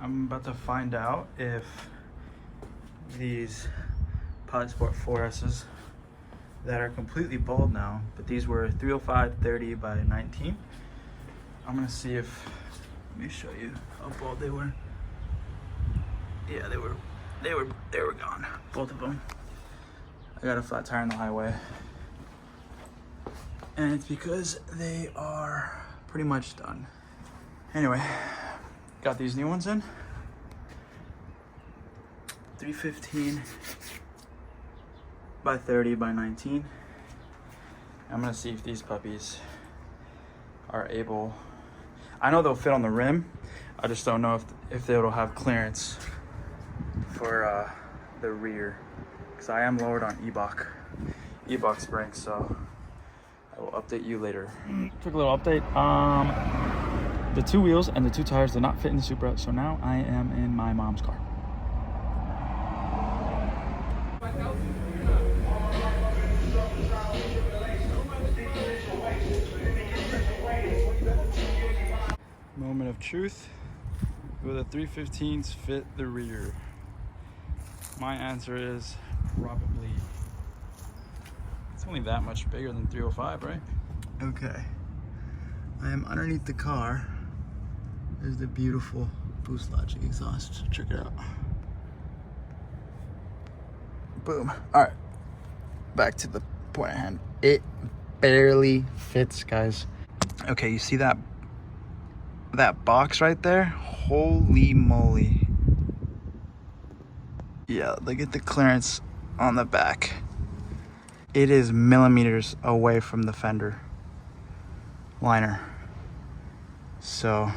I'm about to find out if these Sport 4S's that are completely bald now, but these were 305/30 by 19. I'm gonna see if, let me show you how bald they were. Yeah, they were gone, both of them. I got a flat tire on the highway, and it's because they are pretty much done. Anyway, got these new ones in. 315 by 30 by 19. I'm gonna see if these puppies are able, I know they'll fit on the rim, I just don't know if they'll have clearance for the rear, because I am lowered on e-box springs, so I will update you later. Quick little update. The two wheels and the two tires did not fit in the Supra, so now I am in my mom's car. Moment of truth. Will the 315s fit the rear? My answer is probably. It's only that much bigger than 305, right? Okay. I am underneath the car. There's the beautiful Boost Logic exhaust. Check it out. Boom. All right. Back to the point at hand. It barely fits, guys. Okay, you see that box right there? Holy moly. Yeah, look at the clearance on the back. It is millimeters away from the fender liner. So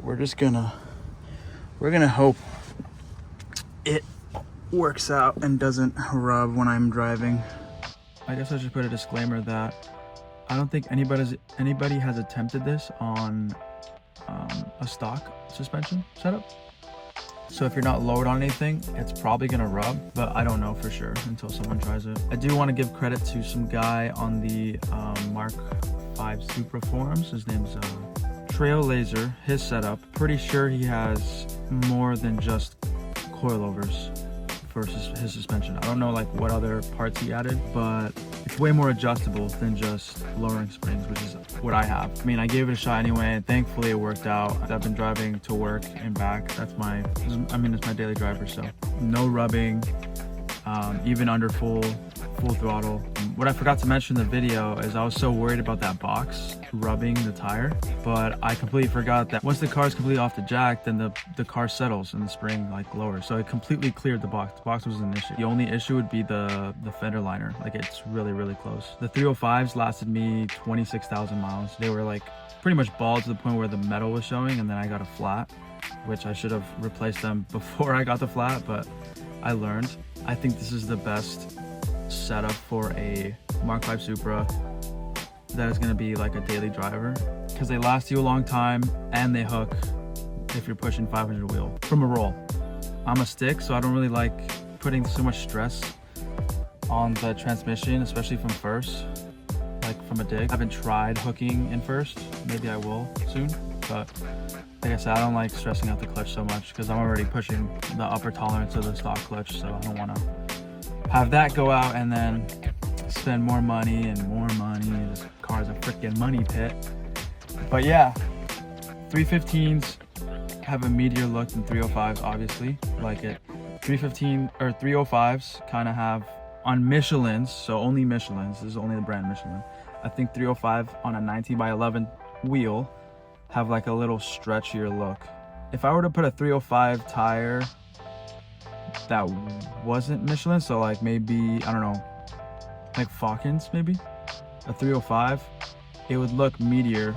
we're gonna hope it works out and doesn't rub when I'm driving. I guess I should put a disclaimer that I don't think anybody has attempted this on a stock suspension setup. So if you're not lowered on anything, it's probably gonna rub, but I don't know for sure until someone tries it. I do want to give credit to some guy on the Mark 5 Supra forums. His name's Trailblazer. His setup, pretty sure he has more than just coilovers for his suspension. I don't know like what other parts he added, but it's way more adjustable than just lowering springs, which is what I have. I mean, I gave it a shot anyway, and thankfully it worked out. I've been driving to work and back. It's my daily driver, so no rubbing, even under full throttle. What I forgot to mention in the video is I was so worried about that box rubbing the tire, but I completely forgot that once the car is completely off the jack, then the car settles and the spring like lowers. So it completely cleared the box. The box wasn't an issue. The only issue would be the fender liner. Like it's really, really close. The 305s lasted me 26,000 miles. They were like pretty much bald to the point where the metal was showing, and then I got a flat, which I should have replaced them before I got the flat, but I learned. I think this is the best setup for a Mark 5 Supra that is going to be like a daily driver, because they last you a long time and they hook if you're pushing 500 wheel from a roll. I'm a stick, so I don't really like putting so much stress on the transmission, especially from first, like from a dig. I haven't tried hooking in first. Maybe I will soon, but like I said, I don't like stressing out the clutch so much because I'm already pushing the upper tolerance of the stock clutch, so I don't want to have that go out and then spend more money and more money. This car's a freaking money pit. But yeah, 315s have a meatier look than 305s, obviously. Like it. 315 or 305s kind of have on Michelin's, so only Michelin's, this is only the brand Michelin. I think 305 on a 19 by 11 wheel have like a little stretchier look. If I were to put a 305 tire that wasn't Michelin, so like maybe, I don't know, like Falcons maybe, a 305, it would look meatier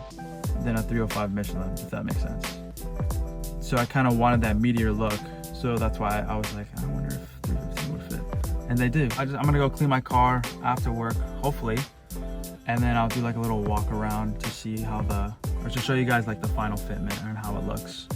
than a 305 Michelin, if that makes sense. So I kind of wanted that meatier look, so that's why I was like, I wonder if 315 would fit. And they do. I'm gonna go clean my car after work, hopefully, and then I'll do like a little walk around to see how or to show you guys like the final fitment and how it looks.